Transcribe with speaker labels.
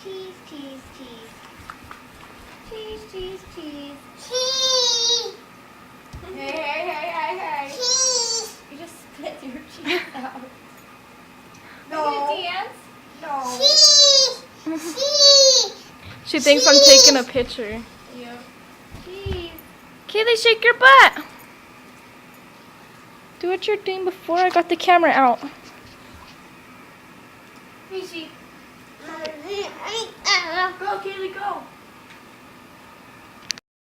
Speaker 1: Cheese, cheese, cheese. Cheese, cheese, cheese.
Speaker 2: Cheese.
Speaker 1: Hey, hey, hey, hey, hey.
Speaker 2: Cheese.
Speaker 1: You just spit your cheese out.
Speaker 2: No.
Speaker 1: Are you gonna dance? No.
Speaker 2: Cheese. Cheese.
Speaker 3: She thinks I'm taking a picture.
Speaker 1: Yeah. Cheese.
Speaker 3: Kaylee, shake your butt. Do what you're doing before I got the camera out.
Speaker 1: Hey, sheep. Go, Kaylee, go.